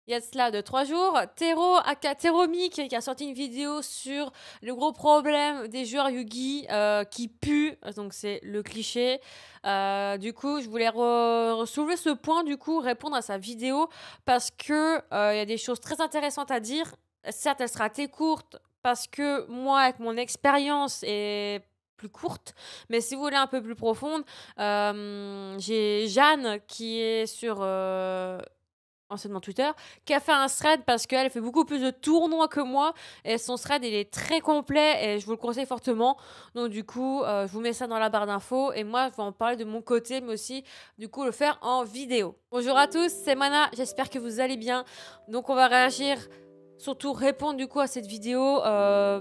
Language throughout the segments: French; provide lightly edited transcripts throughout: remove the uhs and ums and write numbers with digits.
Il y a de cela de 3 jours, Tero aka Teromic qui a sorti une vidéo sur le gros problème des joueurs Yugi qui puent, donc c'est le cliché. Du coup, je voulais soulever ce point, du coup, répondre à sa vidéo parce que il y a des choses très intéressantes à dire. Certes, elle sera assez courte parce que moi, avec mon expérience est plus courte, mais si vous voulez un peu plus profonde, j'ai Jeanne qui est sur anciennement Twitter, qui a fait un thread parce qu'elle fait beaucoup plus de tournois que moi et son thread il est très complet et je vous le conseille fortement. Donc du coup, je vous mets ça dans la barre d'infos et moi je vais en parler de mon côté mais aussi du coup le faire en vidéo. Bonjour à tous, c'est Mana, j'espère que vous allez bien. Donc on va réagir, surtout répondre du coup à cette vidéo,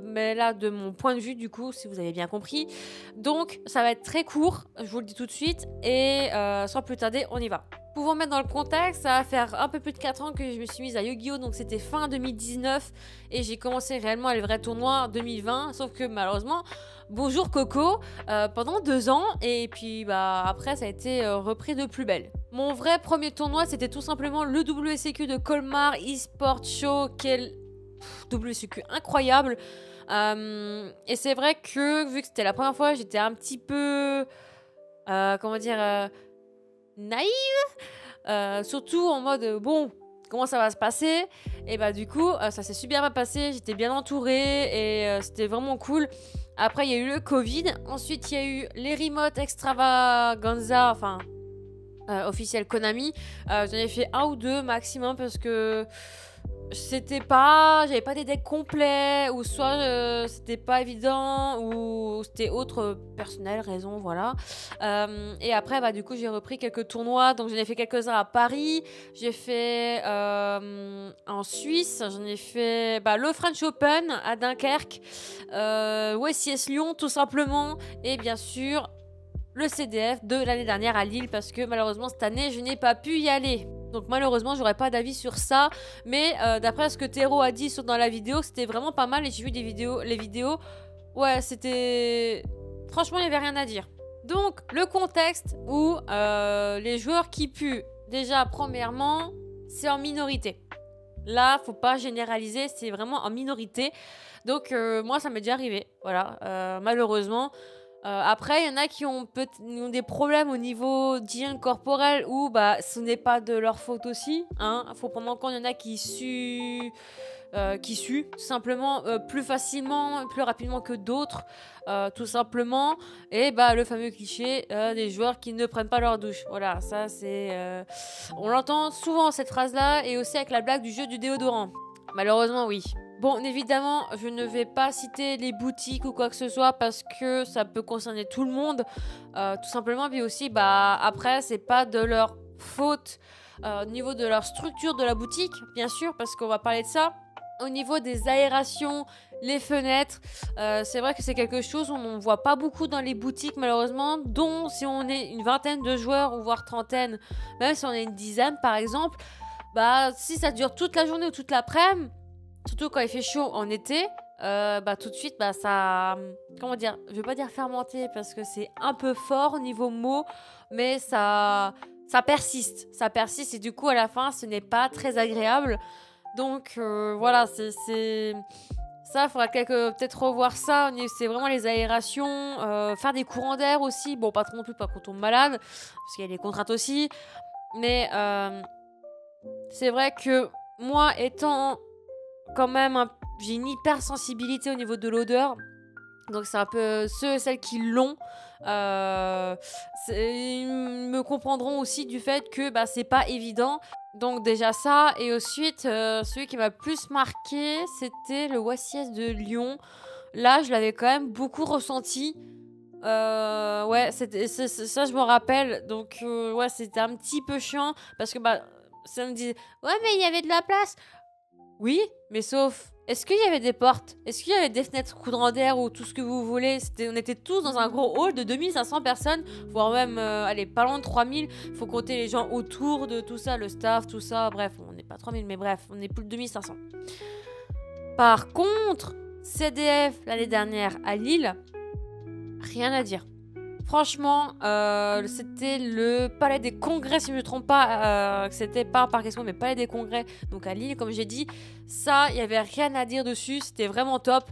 mais là de mon point de vue du coup, si vous avez bien compris. Donc ça va être très court, je vous le dis tout de suite et sans plus tarder, on y va. Pour vous mettre dans le contexte, ça va faire un peu plus de 4 ans que je me suis mise à Yu-Gi-Oh! Donc c'était fin 2019 et j'ai commencé réellement les vrais tournois en 2020. Sauf que malheureusement, bonjour Coco, pendant 2 ans et puis bah après ça a été repris de plus belle. Mon vrai premier tournoi c'était tout simplement le WCQ de Colmar eSport Show. Quel WCQ incroyable. Et c'est vrai que vu que c'était la première fois, j'étais un petit peu... comment dire naïve, surtout en mode bon, comment ça va se passer. Et bah du coup ça s'est super bien passé, j'étais bien entourée et c'était vraiment cool. Après il y a eu le Covid, ensuite il y a eu les remote extravaganza, enfin officiel Konami. J'en ai fait un ou deux maximum parce que j'avais pas des decks complets ou soit c'était pas évident ou c'était autre personnel raison, voilà. Et après bah du coup j'ai repris quelques tournois, donc j'en ai fait quelques-uns à Paris, j'ai fait en Suisse, j'en ai fait le French Open à Dunkerque, OSIS Lyon tout simplement, et bien sûr le CDF de l'année dernière à Lille parce que malheureusement cette année je n'ai pas pu y aller. Donc malheureusement j'aurais pas d'avis sur ça, mais d'après ce que Tero a dit dans la vidéo, c'était vraiment pas mal et j'ai vu les vidéos, ouais c'était... Franchement il n'y avait rien à dire. Donc le contexte où les joueurs qui puent, déjà premièrement, c'est en minorité. Là, faut pas généraliser, c'est vraiment en minorité. Donc moi ça m'est déjà arrivé, voilà, malheureusement. Après, il y en a qui ont des problèmes au niveau d'hygiène corporelle où ce n'est pas de leur faute aussi. Hein. Faut prendre en compte, il y en a qui suent tout simplement plus facilement, plus rapidement que d'autres, tout simplement. Et le fameux cliché des joueurs qui ne prennent pas leur douche. Voilà, ça c'est... On l'entend souvent cette phrase-là et aussi avec la blague du jeu du déodorant. Malheureusement, oui. Bon, évidemment, je ne vais pas citer les boutiques ou quoi que ce soit parce que ça peut concerner tout le monde, tout simplement. Puis aussi, après, c'est pas de leur faute au niveau de leur structure de la boutique, bien sûr, parce qu'on va parler de ça. Au niveau des aérations, les fenêtres, c'est vrai que c'est quelque chose où on ne voit pas beaucoup dans les boutiques, malheureusement, dont si on est une vingtaine de joueurs ou voire trentaine, même si on est une dizaine, par exemple, si ça dure toute la journée ou toute l'après-midi, surtout quand il fait chaud en été, tout de suite, ça... Comment dire? Je vais pas dire fermenter parce que c'est un peu fort au niveau mots, mais ça persiste. Ça persiste et du coup, à la fin, ce n'est pas très agréable. Donc, voilà, c'est... Ça, il faudra peut-être revoir ça. C'est vraiment les aérations, faire des courants d'air aussi. Bon, pas trop non plus, pas qu'on tombe malade, parce qu'il y a les contraintes aussi. Mais c'est vrai que moi, étant quand même, j'ai une hypersensibilité au niveau de l'odeur. Donc c'est un peu ceux et celles qui l'ont. Ils me comprendront aussi du fait que c'est pas évident. Donc déjà ça. Et ensuite, celui qui m'a plus marqué, c'était le OSIS de Lyon. Là, je l'avais quand même beaucoup ressenti. Ouais, ça je me rappelle. Donc ouais, c'était un petit peu chiant. Parce que ça me disait, ouais mais il y avait de la place. Oui, mais sauf, est-ce qu'il y avait des portes? Est-ce qu'il y avait des fenêtres courant d'air ou tout ce que vous voulez? On était tous dans un gros hall de 2500 personnes, voire même, allez, pas loin de 3000. Faut compter les gens autour de tout ça, le staff, tout ça. Bref, on n'est pas 3000, mais bref, on est plus de 2500. Par contre, CDF l'année dernière à Lille, rien à dire. Franchement, c'était le Palais des Congrès, si je ne me trompe pas. C'était pas un parc expo, mais Palais des Congrès, donc à Lille, comme j'ai dit. Ça, il n'y avait rien à dire dessus, c'était vraiment top.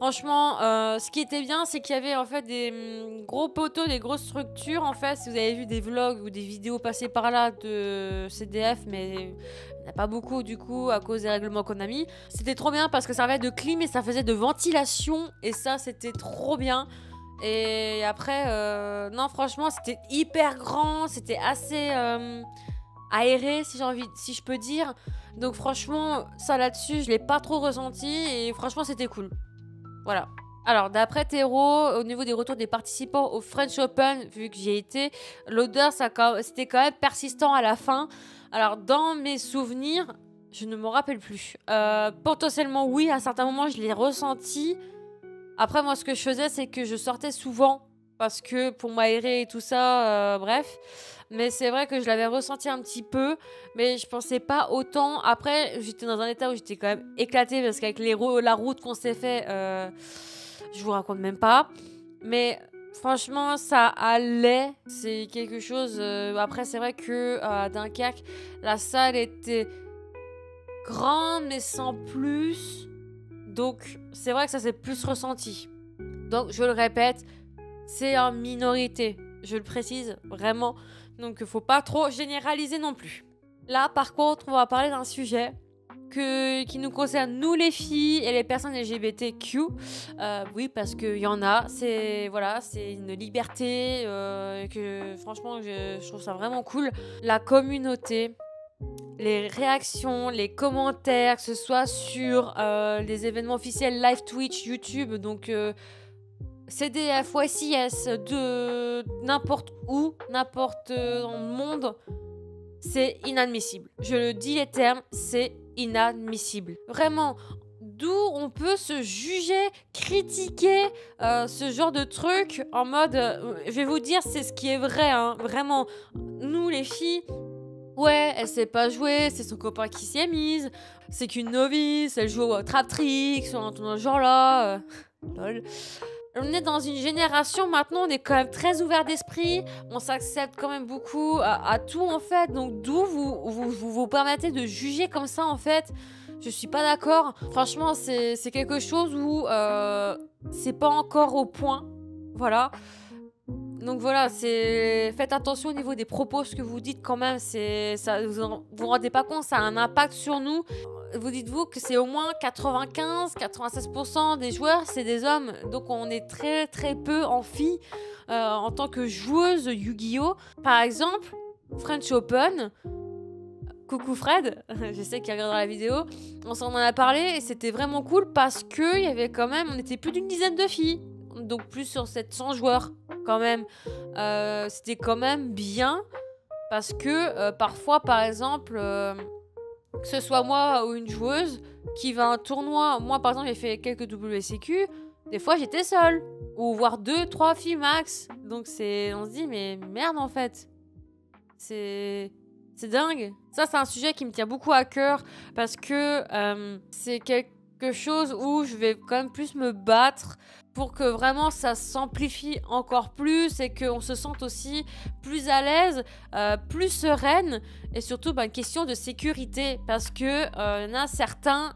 Franchement, ce qui était bien, c'est qu'il y avait en fait des gros poteaux, des grosses structures. En fait, si vous avez vu des vlogs ou des vidéos passées par là de CDF, mais il n'y en a pas beaucoup du coup à cause des règlements Konami. C'était trop bien parce que ça servait de clim et ça faisait de ventilation. Et ça, c'était trop bien. Et après, non, franchement, c'était hyper grand. C'était assez aéré, si je peux dire. Donc franchement, ça là-dessus, je l'ai pas trop ressenti. Et franchement, c'était cool. Voilà. Alors, d'après Théro, au niveau des retours des participants au French Open, vu que j'y ai été, l'odeur, c'était quand même persistant à la fin. Alors, dans mes souvenirs, je ne me rappelle plus. Potentiellement, oui, à certains moments, je l'ai ressenti. Après, moi, ce que je faisais, c'est que je sortais souvent. Parce que pour m'aérer et tout ça, bref. Mais c'est vrai que je l'avais ressenti un petit peu. Mais je pensais pas autant. Après, j'étais dans un état où j'étais quand même éclatée. Parce qu'avec la route qu'on s'est fait, je vous raconte même pas. Mais franchement, ça allait. C'est quelque chose... Après, c'est vrai que à Dunkerque, la salle était grande, mais sans plus. Donc, c'est vrai que ça s'est plus ressenti. Donc, je le répète, c'est en minorité. Je le précise, vraiment. Donc, il ne faut pas trop généraliser non plus. Là, par contre, on va parler d'un sujet qui nous concerne, nous les filles et les personnes LGBTQ. Oui, parce qu'il y en a. C'est une liberté que, franchement, je trouve ça vraiment cool. La communauté... Les réactions, les commentaires, que ce soit sur les événements officiels live Twitch, YouTube, donc CDF, YCS, de n'importe où, n'importe dans le monde, c'est inadmissible. Je le dis les termes, c'est inadmissible. Vraiment, d'où on peut se juger, critiquer ce genre de truc en mode... je vais vous dire, c'est ce qui est vrai, hein, vraiment. Nous les filles... Ouais, elle sait pas jouer, c'est son copain qui s'y est mise. C'est qu'une novice, elle joue au trap tricks, ou un truc dans ce genre-là. Lol. On est dans une génération maintenant, on est quand même très ouvert d'esprit. On s'accepte quand même beaucoup à tout en fait. Donc d'où vous permettez de juger comme ça en fait. Je suis pas d'accord. Franchement, c'est quelque chose où c'est pas encore au point. Voilà. Donc voilà, faites attention au niveau des propos, ce que vous dites quand même, vous rendez pas compte, ça a un impact sur nous. Vous dites-vous que c'est au moins 95-96% des joueurs, c'est des hommes. Donc on est très très peu en filles en tant que joueuse Yu-Gi-Oh! Par exemple, French Open, coucou Fred, je sais qu'il regardera la vidéo, on s'en a parlé et c'était vraiment cool parce que il y avait quand même, on était plus d'une dizaine de filles. Donc plus sur 700 joueurs quand même. C'était quand même bien parce que parfois par exemple que ce soit moi ou une joueuse qui va à un tournoi, moi par exemple j'ai fait quelques WCQ, des fois j'étais seule ou voire 2-3 filles max. Donc on se dit mais merde en fait. C'est dingue. Ça c'est un sujet qui me tient beaucoup à cœur parce que c'est quelque chose où je vais quand même plus me battre pour que vraiment ça s'amplifie encore plus et qu'on se sente aussi plus à l'aise, plus sereine et surtout une question de sécurité parce que y en a certains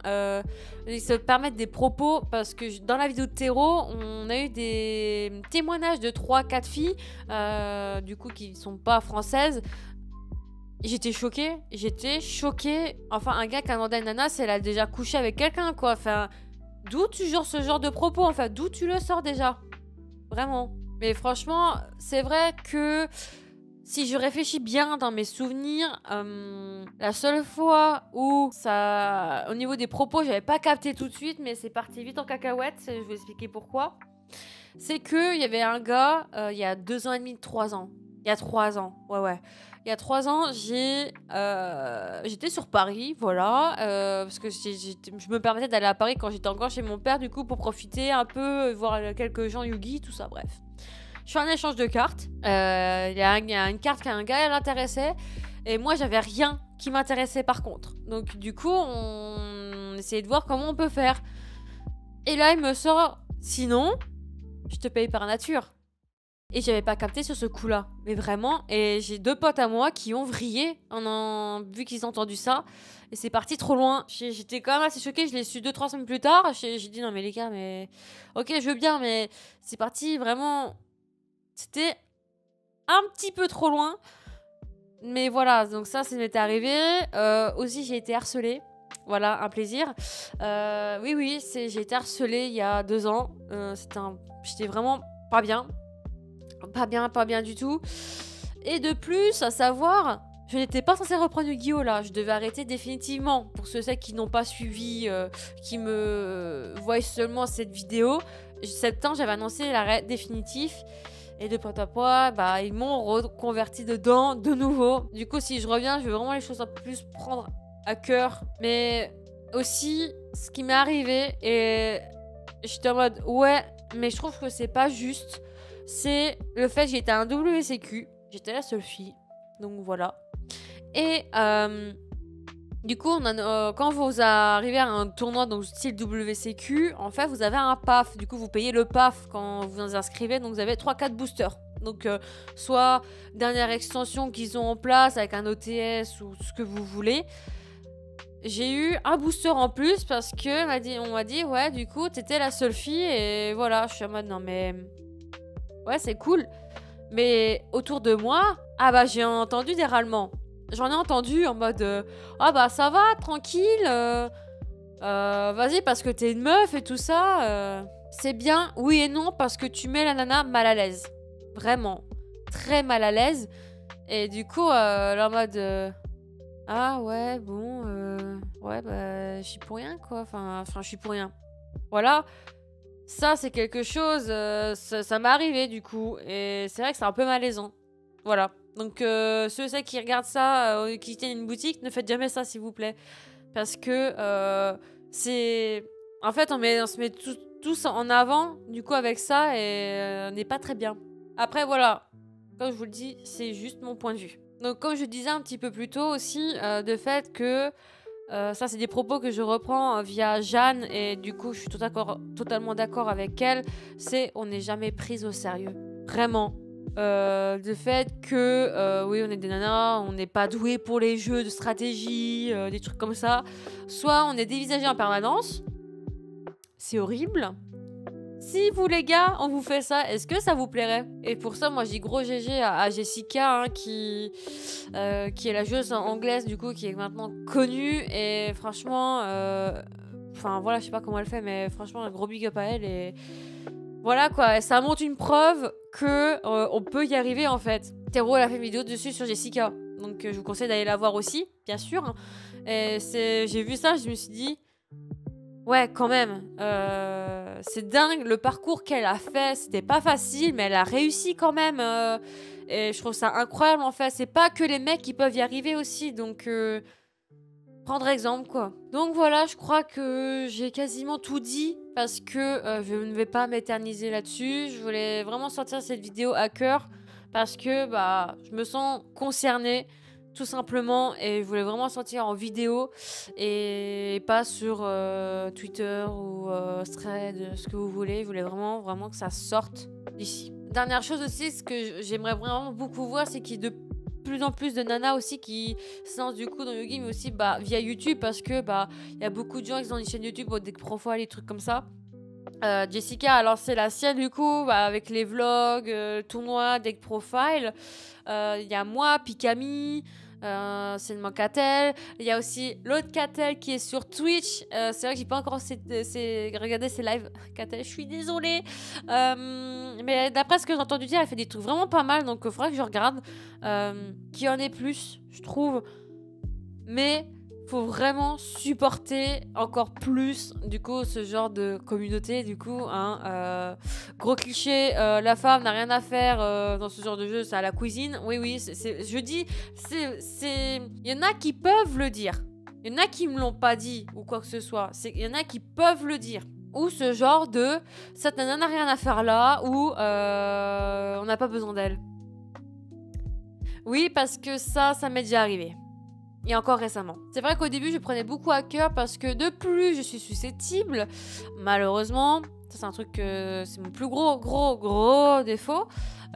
ils se permettent des propos parce que dans la vidéo de Théro on a eu des témoignages de 3-4 filles du coup qui ne sont pas françaises. J'étais choquée. Enfin, un gars qui a demandé à une nana si elle a déjà couché avec quelqu'un, quoi. Enfin, d'où tu jures ce genre de propos, enfin, d'où tu le sors déjà? Vraiment. Mais franchement, c'est vrai que si je réfléchis bien dans mes souvenirs, la seule fois où ça, au niveau des propos, j'avais pas capté tout de suite, mais c'est parti vite en cacahuète, je vais expliquer pourquoi. C'est qu'il y avait un gars, il y a 2 ans et demi, 3 ans. Il y a 3 ans, ouais. Il y a 3 ans, j'étais sur Paris, voilà, parce que je me permettais d'aller à Paris quand j'étais encore chez mon père, du coup, pour profiter un peu, voir quelques gens Yugi, tout ça, bref. Je fais un échange de cartes, il y a une carte qu'un gars l'intéressait, et moi, j'avais rien qui m'intéressait par contre. Donc, du coup, on essayait de voir comment on peut faire. Et là, il me sort, sinon, je te paye par nature. Et j'avais pas capté sur ce coup-là. Mais vraiment, et j'ai 2 potes à moi qui ont vrillé vu qu'ils ont entendu ça. Et c'est parti trop loin. J'étais quand même assez choquée, je l'ai su 2-3 semaines plus tard. J'ai dit non mais les gars, mais... Ok, je veux bien, mais c'est parti vraiment... C'était un petit peu trop loin. Mais voilà, donc ça m'était arrivé. Aussi, j'ai été harcelée. Voilà, un plaisir. Oui, j'ai été harcelée il y a 2 ans. J'étais vraiment pas bien. Pas bien du tout. Et de plus, à savoir, je n'étais pas censée reprendre Yu-Gi-Oh là. Je devais arrêter définitivement. Pour ceux qui n'ont pas suivi, qui me voient seulement cette vidéo, septembre, j'avais annoncé l'arrêt définitif. Et de pointe à pointe, bah, ils m'ont reconverti dedans de nouveau. Du coup, si je reviens, je veux vraiment les choses un peu plus prendre à cœur. Mais aussi, ce qui m'est arrivé, et j'étais en mode, ouais, mais je trouve que c'est pas juste. C'est le fait que j'étais à un WCQ. J'étais la seule fille. Donc voilà. Et du coup, quand vous arrivez à un tournoi donc style WCQ, en fait, vous avez un PAF. Du coup, vous payez le PAF quand vous vous inscrivez. Donc, vous avez 3-4 boosters. Donc, soit dernière extension qu'ils ont en place avec un OTS ou ce que vous voulez. J'ai eu un booster en plus parce que on m'a dit, ouais, du coup, t'étais la seule fille. Et voilà, je suis en mode, non, mais... Ouais, c'est cool. Mais autour de moi, ah bah, j'ai entendu des râlements. J'en ai entendu en mode ah bah ça va, tranquille, vas-y parce que t'es une meuf et tout ça. C'est bien, oui et non, parce que tu mets la nana mal à l'aise. Vraiment, très mal à l'aise. Et du coup, là en mode ah ouais, bon, ouais bah je suis pour rien quoi. Enfin, je suis pour rien. Voilà. Ça, c'est quelque chose, ça m'est arrivé du coup. Et c'est vrai que c'est un peu malaisant. Voilà. Donc, ceux qui regardent ça, qui tiennent une boutique, ne faites jamais ça, s'il vous plaît. Parce que c'est... En fait, on se met tous en avant, du coup, avec ça, et on n'est pas très bien. Après, voilà. Comme je vous le dis, c'est juste mon point de vue. Donc, comme je disais un petit peu plus tôt aussi, de fait que... ça, c'est des propos que je reprends via Jeanne, et du coup, je suis totalement d'accord avec elle. C'est on n'est jamais prise au sérieux. Vraiment. Du fait que, oui, on est des nanas, on n'est pas doué pour les jeux de stratégie, des trucs comme ça. Soit on est dévisagé en permanence. C'est horrible. Si vous, les gars, on vous fait ça, est-ce que ça vous plairait? Et pour ça, moi, je dis gros GG à Jessica, hein, qui est la joueuse anglaise, du coup, qui est maintenant connue. Et franchement, enfin, voilà, je sais pas comment elle fait, mais franchement, un gros big up à elle. Et voilà, quoi, ça montre une preuve que on peut y arriver, en fait. Théro, elle a fait une vidéo dessus sur Jessica. Donc, je vous conseille d'aller la voir aussi, bien sûr. Et j'ai vu ça, je me suis dit... Ouais, quand même. C'est dingue le parcours qu'elle a fait. C'était pas facile, mais elle a réussi quand même. Et je trouve ça incroyable en fait. C'est pas que les mecs qui peuvent y arriver aussi. Donc, prendre exemple quoi. Donc voilà, je crois que j'ai quasiment tout dit. Parce que je ne vais pas m'éterniser là-dessus. Je voulais vraiment sortir cette vidéo à cœur. Parce que bah, je me sens concernée. Tout simplement, et je voulais vraiment sortir en vidéo et pas sur Twitter ou Thread, ce que vous voulez. Je voulais vraiment que ça sorte d'ici. Dernière chose aussi, ce que j'aimerais vraiment beaucoup voir, c'est qu'il y a de plus en plus de nanas aussi qui se lancent du coup dans Yu-Gi, mais aussi bah, via YouTube, parce que bah il y a beaucoup de gens qui ont une chaîne YouTube, des profiles, des trucs comme ça. Jessica a lancé la sienne du coup bah, avec les vlogs, tournois, deck profile. Il y a moi, Pikami, c'est une Catel. Il y a aussi l'autre Catel qui est sur Twitch. C'est vrai que j'ai pas encore regardé ses lives. Catel, je suis désolée. Mais d'après ce que j'ai entendu dire, elle fait des trucs vraiment pas mal. Donc il faudra que je regarde. Qu'il y en ait plus, je trouve. Mais... faut vraiment supporter encore plus du coup ce genre de communauté du coup hein, gros cliché, la femme n'a rien à faire dans ce genre de jeu, c'est à la cuisine. Oui je dis il y en a qui peuvent le dire, il y en a qui me l'ont pas dit ou quoi que ce soit, il y en a qui peuvent le dire, ou ce genre de cette nana n'a rien à faire là, ou on n'a pas besoin d'elle. Oui, parce que ça m'est déjà arrivé. et encore récemment. C'est vrai qu'au début, je prenais beaucoup à cœur parce que de plus, je suis susceptible. Malheureusement, ça c'est un truc que c'est mon plus gros défaut.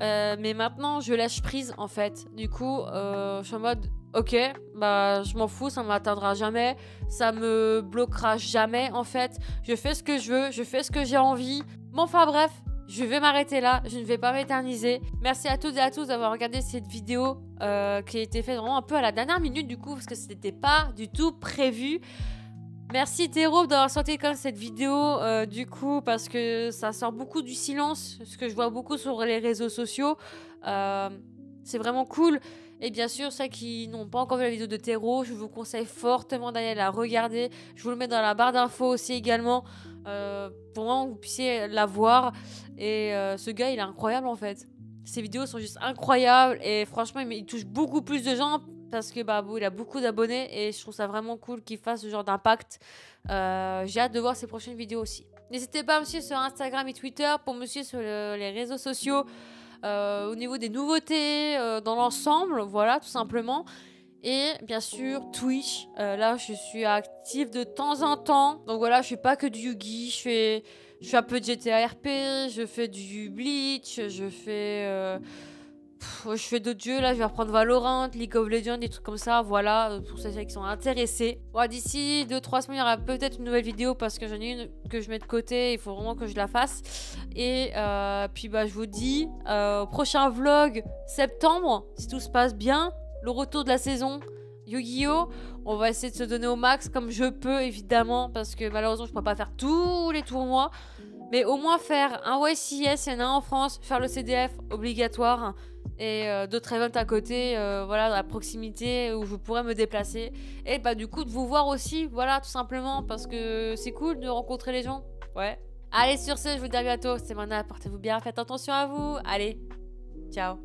Mais maintenant, je lâche prise en fait. Du coup, je suis en mode, ok, bah je m'en fous, ça ne m'atteindra jamais, ça me bloquera jamais en fait. Je fais ce que je veux, je fais ce que j'ai envie. Bon, enfin bref. Je vais m'arrêter là, je ne vais pas m'éterniser. Merci à toutes et à tous d'avoir regardé cette vidéo qui a été faite vraiment un peu à la dernière minute du coup, parce que ce n'était pas du tout prévu. Merci Théro d'avoir sorti comme cette vidéo du coup, parce que ça sort beaucoup du silence, ce que je vois beaucoup sur les réseaux sociaux. C'est vraiment cool. Et bien sûr, ceux qui n'ont pas encore vu la vidéo de Théro, je vous conseille fortement d'aller la regarder. Je vous le mets dans la barre d'infos aussi également, pour vraiment que vous puissiez la voir. Et ce gars, il est incroyable en fait. Ses vidéos sont juste incroyables et franchement, il touche beaucoup plus de gens parce que bah, bon, il a beaucoup d'abonnés et je trouve ça vraiment cool qu'il fasse ce genre d'impact. J'ai hâte de voir ses prochaines vidéos aussi. N'hésitez pas à me suivre sur Instagram et Twitter pour me suivre sur les réseaux sociaux. Au niveau des nouveautés dans l'ensemble, voilà, tout simplement. Et bien sûr, Twitch. Là, je suis active de temps en temps. Donc voilà, je fais pas que du Yugi. Je fais un peu de GTA RP. Je fais du Bleach. Je fais d'autres jeux. Là, je vais reprendre Valorant, League of Legends, des trucs comme ça. Voilà, pour ceux qui sont intéressés. Bon, d'ici 2-3 semaines, il y aura peut-être une nouvelle vidéo parce que j'en ai une que je mets de côté. Il faut vraiment que je la fasse. Et puis, bah, je vous dis au prochain vlog septembre, si tout se passe bien. Le retour de la saison Yu-Gi-Oh! On va essayer de se donner au max comme je peux, évidemment, parce que malheureusement, je ne pourrais pas faire tous les tournois. Mais au moins faire un YCS, il y en a un en France, faire le CDF obligatoire et d'autres events à côté, voilà, à proximité où je pourrais me déplacer. Et bah, du coup, de vous voir aussi, voilà, tout simplement, parce que c'est cool de rencontrer les gens. Ouais. Allez, sur ce, je vous dis à bientôt. C'était Mana, portez-vous bien, faites attention à vous. Allez, ciao.